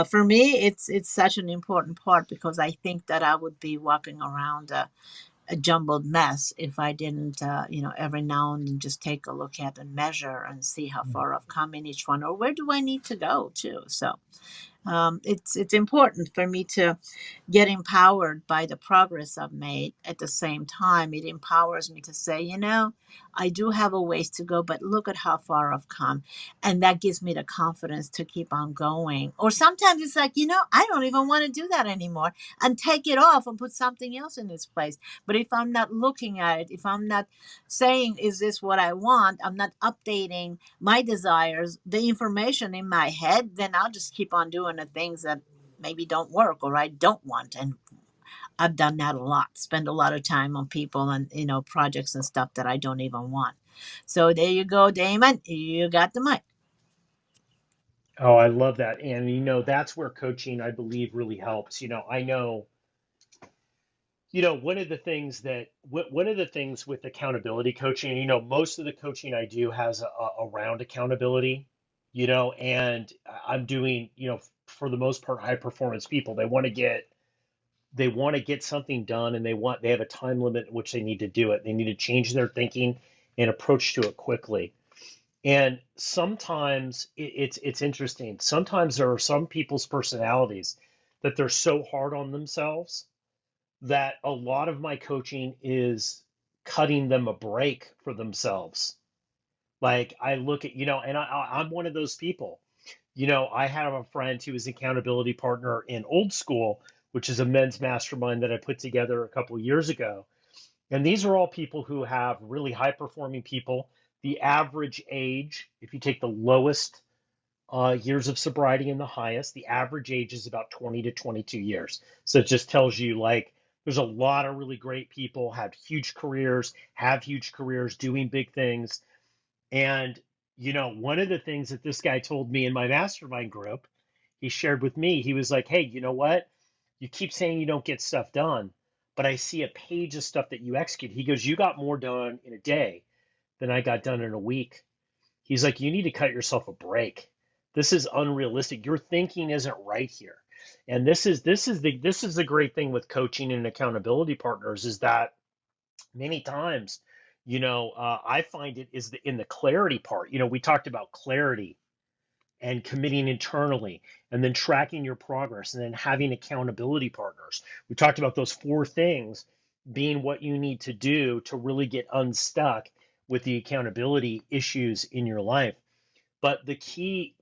for me, it's such an important part, because I think that I would be walking around a jumbled mess if I didn't, every now and then just take a look at and measure and see how far I've come in each one, or where do I need to go too. So it's important for me to get empowered by the progress I've made. At the same time, it empowers me to say, I do have a ways to go, but look at how far I've come. And that gives me the confidence to keep on going. Or sometimes it's like, I don't even want to do that anymore, and take it off and put something else in its place. But if I'm not looking at it, if I'm not saying, is this what I want? I'm not updating my desires, the information in my head, then I'll just keep on doing the things that maybe don't work or I don't want. And I've done that a lot, spend a lot of time on people and, projects and stuff that I don't even want. So there you go, Damon. You got the mic. Oh, I love that. And that's where coaching, I believe, really helps. I know, one of the things with accountability coaching, most of the coaching I do has around accountability, and I'm doing, for the most part, high performance people. They want to get something done, and they have a time limit in which they need to do it. They need to change their thinking and approach to it quickly. And sometimes it's interesting. Sometimes there are some people's personalities that they're so hard on themselves that a lot of my coaching is cutting them a break for themselves. Like I look at, and I'm one of those people. I have a friend who is an accountability partner in Old School, which is a men's mastermind that I put together a couple of years ago. And these are all people who have really high performing people. The average age, if you take the lowest years of sobriety and the highest, the average age is about 20 to 22 years. So it just tells you like there's a lot of really great people, have huge careers, doing big things. And, one of the things that this guy told me in my mastermind group, he shared with me, he was like, hey, you know what? You keep saying you don't get stuff done, but I see a page of stuff that you execute. He goes, you got more done in a day than I got done in a week. He's like, you need to cut yourself a break. This is unrealistic. Your thinking isn't right here. And this is the great thing with coaching and accountability partners is that many times, I find it is in the clarity part. We talked about clarity and committing internally and then tracking your progress and then having accountability partners. We talked about those four things being what you need to do to really get unstuck with the accountability issues in your life. But the key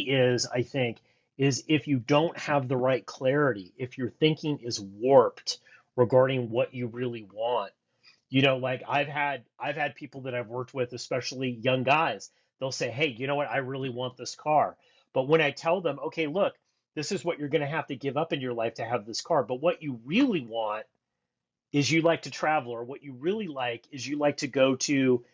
is, I think, is if you don't have the right clarity, if your thinking is warped regarding what you really want, like I've had people that I've worked with, especially young guys, they'll say, hey, you know what, I really want this car. But when I tell them, okay, look, this is what you're going to have to give up in your life to have this car, but what you really want is you like to travel, or what you really like is you like to go to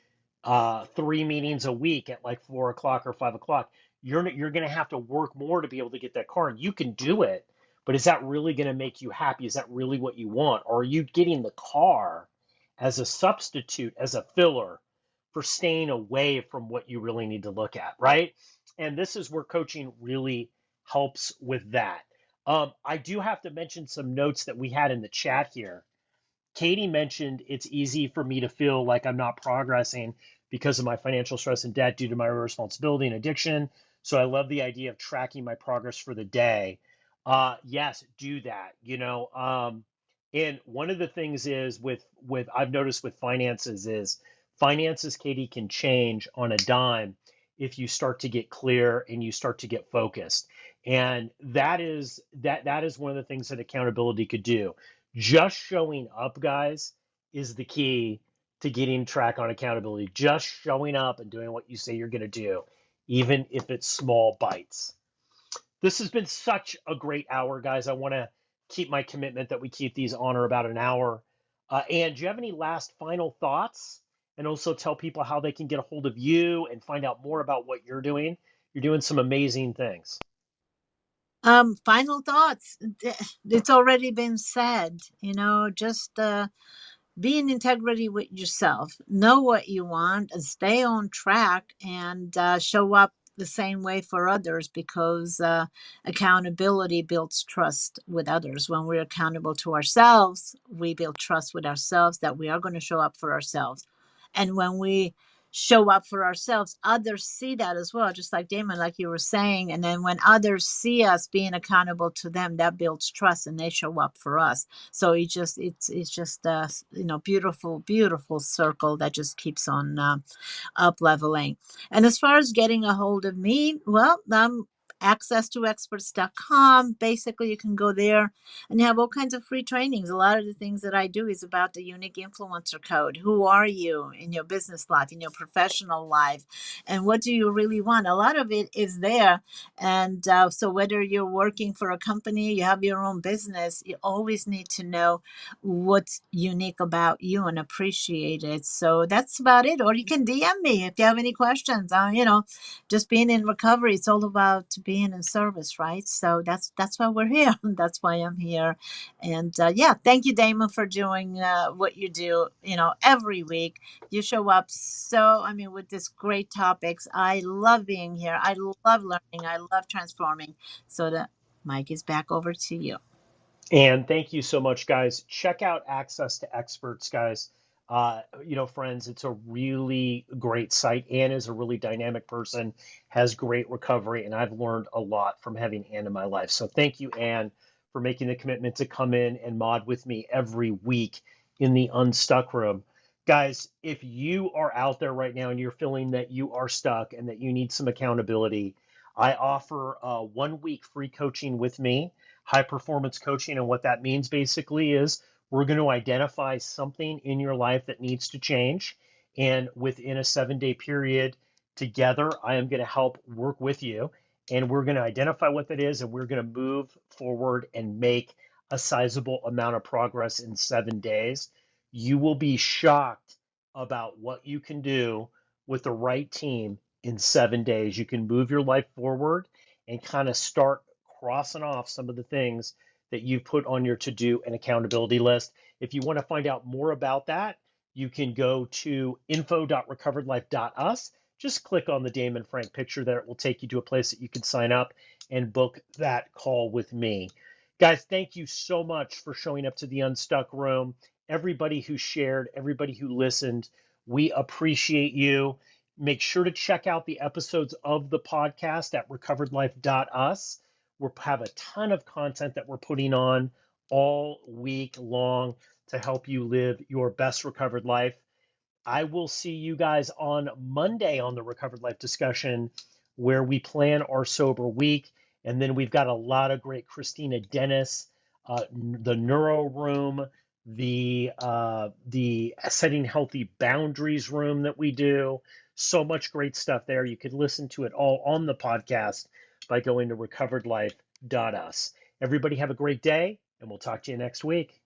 3 meetings a week at like 4 o'clock or 5 o'clock. You're going to have to work more to be able to get that car, and you can do it. But is that really going to make you happy? Is that really what you want? Or are you getting the car as a substitute, as a filler for staying away from what you really need to look at, right? And this is where coaching really helps with that. I do have to mention some notes that we had in the chat here. Katie mentioned it's easy for me to feel like I'm not progressing because of my financial stress and debt due to my responsibility and addiction. So I love the idea of tracking my progress for the day. Yes, do that. And one of the things is with I've noticed with finances, Katie, can change on a dime if you start to get clear and you start to get focused. And that is one of the things that accountability could do. Just showing up, guys, is the key to getting track on accountability. Just showing up and doing what you say you're going to do, even if it's small bites. This has been such a great hour, guys. I want to keep my commitment that we keep these on or about an hour. And do you have any last final thoughts? And also tell people how they can get a hold of you and find out more about what you're doing. You're doing some amazing things. Final thoughts. It's already been said, just be in integrity with yourself, know what you want, and stay on track, and show up the same way for others, because accountability builds trust with others. When we're accountable to ourselves, we build trust with ourselves that we are going to show up for ourselves. And when we show up for ourselves, others see that as well, just like Damon, like you were saying. And then when others see us being accountable to them, that builds trust, and they show up for us. So it's just a beautiful circle that just keeps on up leveling. And as far as getting a hold of me, well, access2experts.com. Basically, you can go there and have all kinds of free trainings. A lot of the things that I do is about the unique influencer code. Who are you in your business life, in your professional life, and what do you really want? A lot of it is there. And so whether you're working for a company, you have your own business, you always need to know what's unique about you and appreciate it. So that's about it. Or you can DM me if you have any questions. Just being in recovery, it's all about being in service, right? So that's why we're here. That's why I'm here. And yeah, thank you, Damon, for doing what you do. Every week you show up. So with this great topics. I love being here. I love learning. I love transforming. So the mic is back over to you. And thank you so much, guys. Check out Access to Experts, guys. Friends, it's a really great site. Ann is a really dynamic person, has great recovery, and I've learned a lot from having Ann in my life. So thank you, Ann, for making the commitment to come in and mod with me every week in the Unstuck room. Guys, if you are out there right now and you're feeling that you are stuck and that you need some accountability, I offer 1 week free coaching with me, high performance coaching. And what that means basically is we're going to identify something in your life that needs to change. And within a 7-day period, together, I am going to help work with you. And we're going to identify what that is. And we're going to move forward and make a sizable amount of progress in 7 days. You will be shocked about what you can do with the right team in 7 days. You can move your life forward and kind of start crossing off some of the things that you've put on your to-do and accountability list. If you want to find out more about that, you can go to info.recoveredlife.us. Just click on the Damon Frank picture there. It will take you to a place that you can sign up and book that call with me. Guys, thank you so much for showing up to the Unstuck Room. Everybody who shared, everybody who listened, we appreciate you. Make sure to check out the episodes of the podcast at recoveredlife.us. We have a ton of content that we're putting on all week long to help you live your best recovered life. I will see you guys on Monday on the Recovered Life discussion, where we plan our sober week. And then we've got a lot of great Christina Dennis, the Neuro Room, the Setting Healthy Boundaries room that we do. So much great stuff there. You can listen to it all on the podcast by going to recoveredlife.us. Everybody have a great day, and we'll talk to you next week.